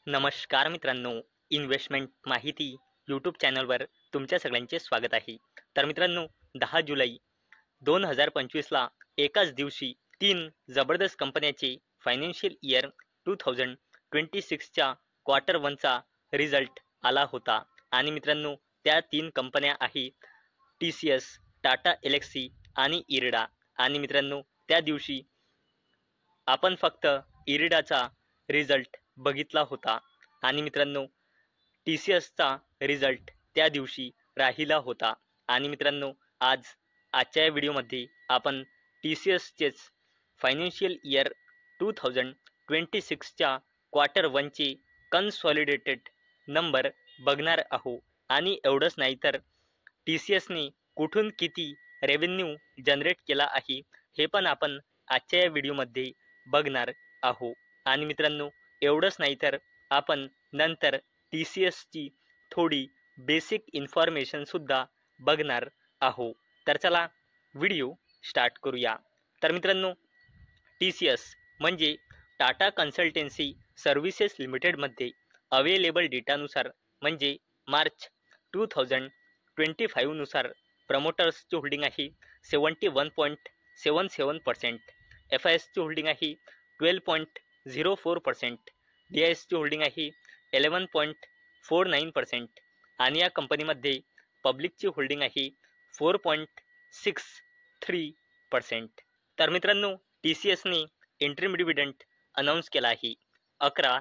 नमस्कार मित्रांनो, इन्व्हेस्टमेंट माहिती यूट्यूब चॅनलवर तुमच्या सगळ्यांचे स्वागत आहे. तर मित्रांनो, 10 जुलै 2025ला एकाच दिवशी 3 जबरदस्त कंपन्याचे फायनान्शियल इयर 2026च्या क्वार्टर 1चा रिझल्ट आला होता. आणि मित्रांनो, त्या 3 कंपन्या आहेत TCS, टाटा एल्क्सी आणि इरडा. आणि मित्रांनो, त्या दिवशी आपण फक्त इरडाचा रिझल्ट बघितला होता आणि मित्रांनो TCSचा रिझल्ट त्या दिवशी राहिला होता. आणि मित्रांनो, आजच्या व्हिडिओमध्ये आपण TCSचेच फायनान्शियल इयर 2026च्या क्वार्टर 1चे कन्सॉलिडेटेड नंबर बघणार आहोत. आणि एवढंच नाही तर TCSने कुठून किती रेव्हेन्यू जनरेट केला आहे हे पण आपण आजच्या या व्हिडिओमध्ये बघणार आहोत. आणि मित्रांनो, एवढंच नाही तर आपण नंतर TCSची थोडी बेसिक इन्फॉर्मेशनसुद्धा बघणार आहोत. तर चला व्हिडिओ स्टार्ट करूया. तर मित्रांनो, TCS म्हणजे टाटा कन्सल्टन्सी सर्व्हिसेस लिमिटेडमध्ये अवेलेबल डेटानुसार म्हणजे मार्च 2025 नुसार प्रमोटर्सची होल्डिंग आहे 71.77%, FISची होल्डिंग आहे 12.04%, DISची होल्डिंग आहे 11.49% आणि या कंपनीमध्ये पब्लिकची होल्डिंग आहे 4.63%. तर मित्रांनो, TCSने इंटरिम डिव्हिडंड अनाऊन्स केला आहे 11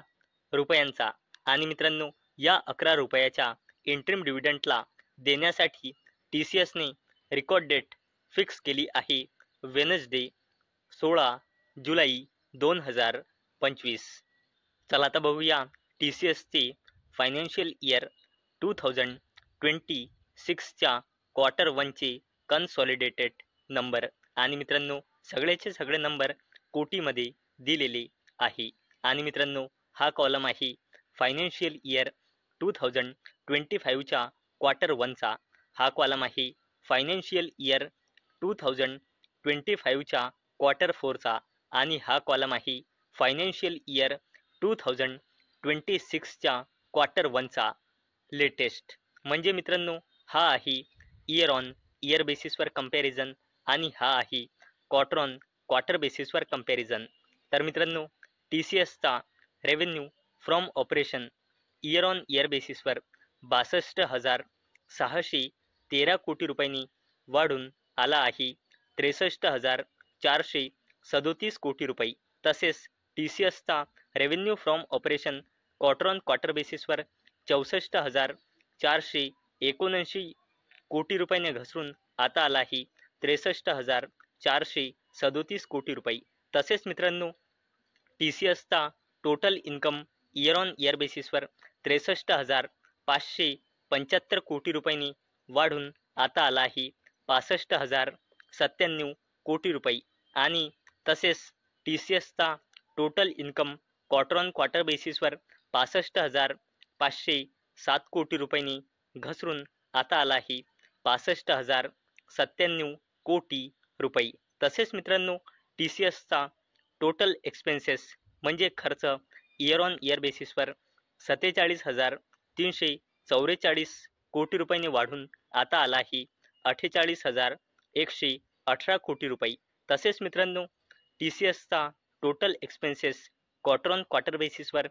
रुपयांचा. आणि मित्रांनो, या 11 रुपयाच्या इंटरिम डिव्हिडंडला देण्यासाठी TCSने रेकॉर्ड डेट फिक्स केली आहे वेनसडे 16 जुलै 2025. चला आता बघूया TCSचे फायनान्शियल इयर 2026च्या क्वार्टर 1चे कन्सॉलिडेटेड नंबर. आणि मित्रांनो, सगळेचे सगळे नंबर कोटीमध्ये दिलेले आहे. आणि मित्रांनो, हा कॉलम आहे फायनान्शियल इयर 2025च्या क्वार्टर 1चा. हा कॉलम आहे फायनान्शियल इयर 2025च्या क्वार्टर 4चा. आणि हा कॉलम आहे फायनान्शियल इयर 2026च्या क्वार्टर 1चा लेटेस्ट. म्हणजे मित्रांनो, हा आहे इयर ऑन इयर बेसिसवर कंपॅरिझन आणि हा आहे क्वार्टर ऑन क्वार्टर बेसिसवर कंपॅरिझन. तर मित्रांनो, TCSचा revenue from operation year on year बेसिसवर 62,613 कोटी रुपयांनी वाढून आला आहे 63,437 कोटी रुपये. तसेच TCSचा revenue from operation quarter on quarter बेसिसवर 64,479 कोटी रुपयाने घसरून आता आला आहे 63,437 कोटी रुपये. तसेच मित्रांनो, TCSचा total income year on year बेसिसवर 63,575 कोटी रुपयांनी वाढून आता आला आहे 65,097 कोटी रुपये. आणि तसेच TCSचा total income quarter on quarter बेसिसवर 65,507 कोटी रुपयांनी घसरून आता आला आहे 65,097 कोटी रुपये. तसेच मित्रांनो, TCSचा टोटल एक्सपेन्सेस म्हणजे खर्च इयर ऑन इयर बेसिसवर 47,344 कोटी रुपयांनी वाढून आता आला आहे 48,118 कोटी रुपये. तसेच मित्रांनो, TCSचा total expenses quarter on quarter बेसिसवर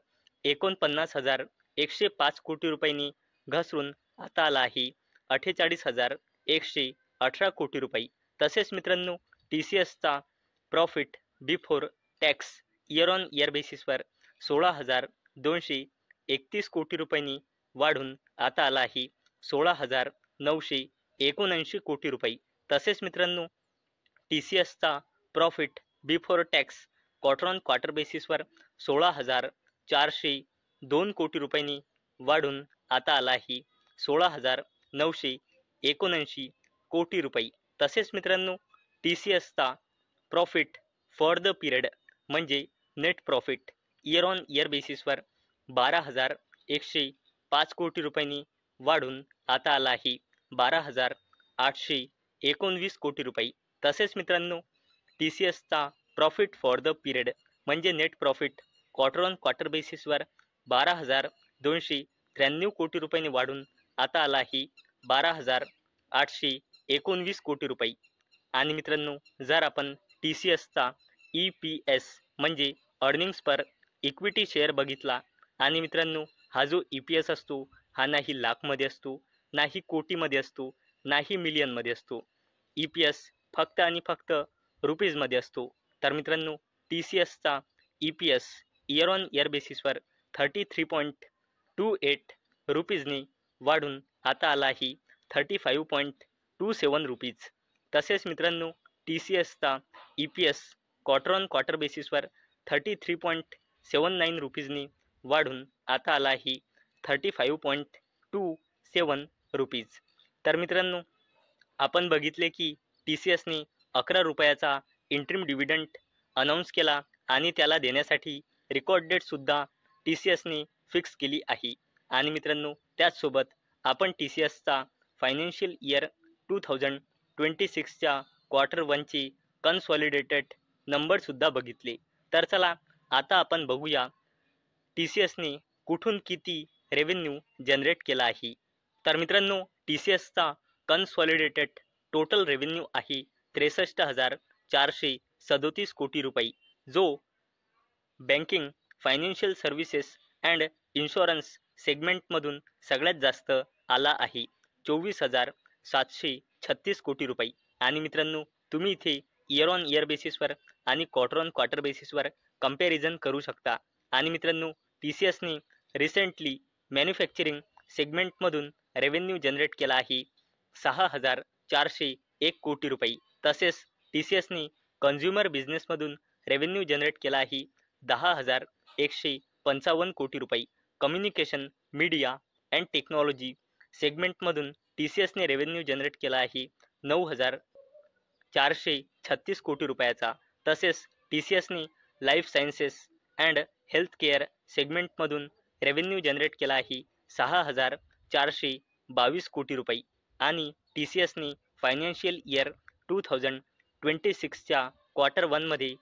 49,105 कोटी रुपयांनी घसरून आता आला आहे 48,118 कोटी रुपये. तसेच मित्रांनो, TCSचा profit before tax year on year बेसिसवर 16,231 कोटी रुपयांनी वाढून आता आला आहे 16,979 कोटी रुपये. तसेच मित्रांनो, TCSचा profit before tax quarter on quarter बेसिसवर 16,402 कोटी रुपयांनी वाढून आता आला आहे 16,979 कोटी रुपये. तसेच मित्रांनो, TCSचा प्रॉफिट फॉर द पिरियड म्हणजे net profit year on year बेसिसवर 12,105 कोटी रुपयांनी वाढून आता आला आहे 12,819 कोटी रुपये. तसेच मित्रांनो, TCSचा प्रॉफिट फॉर द पिरियड म्हणजे net profit quarter on quarter बेसिसवर 12,293 कोटी रुपयांनी वाढून आता आला आहे 12,819 कोटी रुपये. आणि मित्रांनो, जर आपण TCSचा EPS म्हणजे अर्निंग्स पर इक्विटी शेअर बघितला, आणि मित्रांनो हा जो EPS असतो हा नाही लाखमध्ये असतो, नाही कोटीमध्ये असतो, नाही मिलियनमध्ये असतो. EPS फक्त आणि फक्त रुपीजमध्ये असतो. तर मित्रांनो, TCSचा EPS इयर ऑन इयर बेसिसवर 33.28 रुपीजने वाढून आता आला आहे 35.27 रुपीज. तसेच मित्रांनो, TCSचा EPS क्वार्टर ऑन क्वार्टर बेसिसवर 33.79 रुपीजने वाढून आता आला आहे 35.27 रुपीज. तर मित्रांनो, आपण बघितले की TCSने 11 रुपयाचा इंटरिम डिव्हिडंड अनाऊन्स केला आणि त्याला देण्यासाठी रेकॉर्ड डेट सुद्धा TCSने फिक्स केली आहे. आणि मित्रांनो, त्याचसोबत आपण TCSचा फायनान्शियल इयर 2026च्या क्वार्टर 1चे कन्सॉलिडेटेड नंबरसुद्धा बघितले. तर चला आता आपण बघूया TCSने कुठून किती रेव्हेन्यू जनरेट केला आहे. तर मित्रांनो, TCSचा कन्सॉलिडेटेड टोटल रेव्हेन्यू आहे 63,437 कोटी रुपये, जो banking, financial services and insurance सेगमेंटमधून सगळ्यात जास्त आला आहे 24,736 कोटी रुपये. आणि मित्रांनो, तुम्ही इथे इयर ऑन इयर बेसिसवर आणि क्वार्टर ऑन क्वार्टर बेसिसवर कंपॅरिझन करू शकता. आणि मित्रांनो, TCSने रिसेंटली मॅन्युफॅक्चरिंग सेगमेंटमधून रेव्हेन्यू जनरेट केला आहे 6,401 कोटी रुपये. तसेच TCSने कन्झ्युमर बिझनेसमधून रेव्हेन्यू जनरेट केला आहे 10,155 कोटी रुपये. कम्युनिकेशन, मीडिया अँड टेक्नॉलॉजी सेगमेंटमधून TCSने रेव्हेन्यू जनरेट केला आहे 9,436 कोटी रुपयाचा. तसेच TCSने life sciences and health care सेगमेंटमधून रेव्हेन्यू जनरेट केला आहे 6,422 कोटी रुपये. आणि TCSने फायनान्शियल इयर 2026च्या क्वार्टर 1मध्ये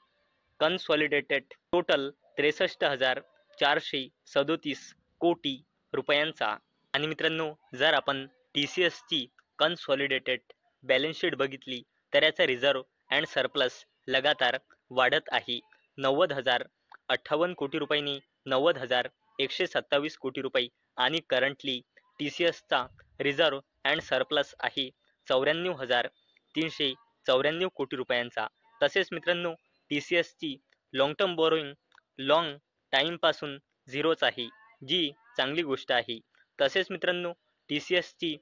कन्सॉलिडेटेड टोटल 63,437 कोटी रुपयांचा. आणि मित्रांनो, जर आपण TCSची कन्सॉलिडेटेड बॅलन्स शीट बघितली तर याचा रिझर्व अँड सरप्लस लगातार वाढत आहे 90,058 कोटी रुपयांनी 90,127 कोटी रुपये. आणि करंटली TCSचा रिझर्व अँड सरप्लस आहे 94,394 कोटी रुपयांचा. तसेच मित्रांनो, TCSची लॉंग टर्म बोरोईंग लॉंग टाईमपासून झिरोच आहे, जी चांगली गोष्ट आहे. तसेच मित्रांनो, TCSची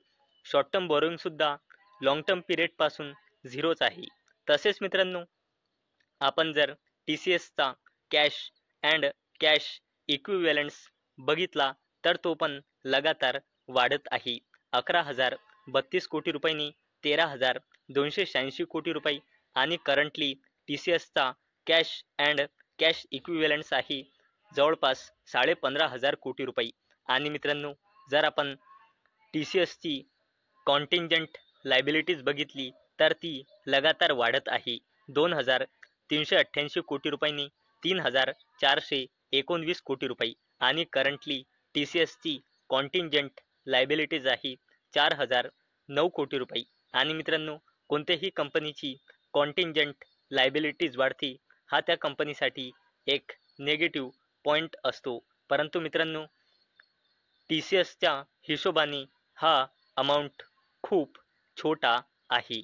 शॉर्ट टर्म बोरोईंगसुद्धा लॉंग टर्म पिरियडपासून झिरोच आहे. तसेच मित्रांनो, आपण जर TCSचा कॅश अँड कॅश इक्विव्हॅलंट्स बघितला तर तो पण लगातार वाढत आहे 11,032 कोटी रुपयांनी 13,286 कोटी रुपये. आणि करंटली TCSचा कॅश अँड कॅश इक्विव्हॅलंट्स आहे जवळपास 15,500 कोटी रुपये. आणि मित्रांनो, जर आपण TCSची कॉन्टिंजंट लायबिलिटीज बघितली तर ती लगातार वाढत आहे 2,388 कोटी रुपयांनी 3,419 कोटी रुपये. आणि करंटली TCSची कॉन्टिंजंट लायबिलिटीज आहे 4,009 कोटी रुपये. आणि मित्रांनो, कोणत्याही कंपनीची कॉन्टिंजंट लायबिलिटीज वाढते हा त्या कंपनीसाठी एक नेगेटिव्ह पॉईंट असतो. परंतु मित्रांनो, TCSच्या हिशोबाने हा अमाऊंट खूप छोटा आहे.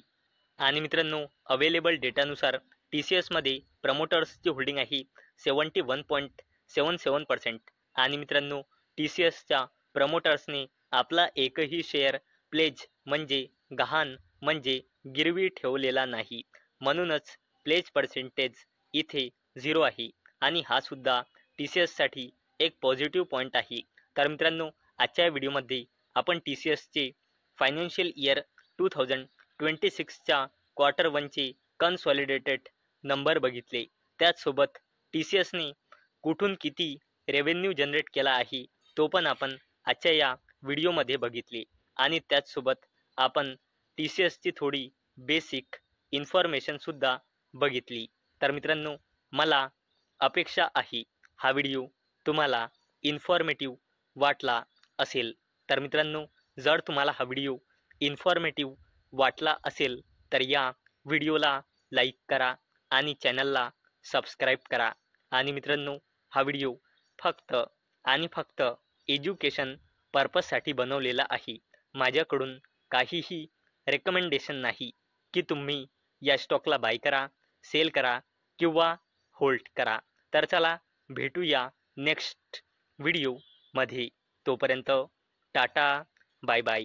आणि मित्रांनो, अवेलेबल डेटानुसार TCSमध्ये प्रमोटर्सची होल्डिंग आहे 71.77%. आणि मित्रांनो, TCSच्या प्रमोटर्सने आपला एकही शेअर प्लेज म्हणजे गहाण म्हणजे गिरवी ठेवलेला नाही. म्हणूनच प्लेज पर्सेंटेज इथे 0 आहे. आणि हा सुद्धा TCSसाठी एक पॉझिटिव्ह पॉईंट आहे. तर मित्रांनो, आजच्या व्हिडिओमध्ये आपण TCSचे फायनान्शियल इयर 2026च्या क्वार्टर 1चे कन्सॉलिडेटेड नंबर बघितले. त्याचसोबत TCSने कुठून किती रेव्हेन्यू जनरेट केला आहे तो पण आपण आजच्या या व्हिडिओमध्ये बघितले. आणि त्याचसोबत आपण TCSची थोडी बेसिक इन्फॉर्मेशनसुद्धा बघितली. तर मित्रांनो, मला अपेक्षा आहे हा व्हिडिओ तुम्हाला इन्फॉर्मेटिव्ह वाटला असेल तर मित्रांनो, जर तुम्हाला हा व्हिडिओ इन्फॉर्मेटिव्ह वाटला असेल तर या व्हिडिओला लाईक करा आणि चॅनलला सबस्क्राईब करा. आणि मित्रांनो, हा व्हिडिओ फक्त आणि फक्त एज्युकेशन पर्पजसाठी बनवलेला आहे. माझ्याकडून काहीही रेकमेंडेशन नाही की तुम्ही या स्टॉकला बाय करा, सेल करा किंवा होल्ड करा. तर चला भेटूया नेक्स्ट व्हिडिओमध्ये. तोपर्यंत टाटा, बाय बाय.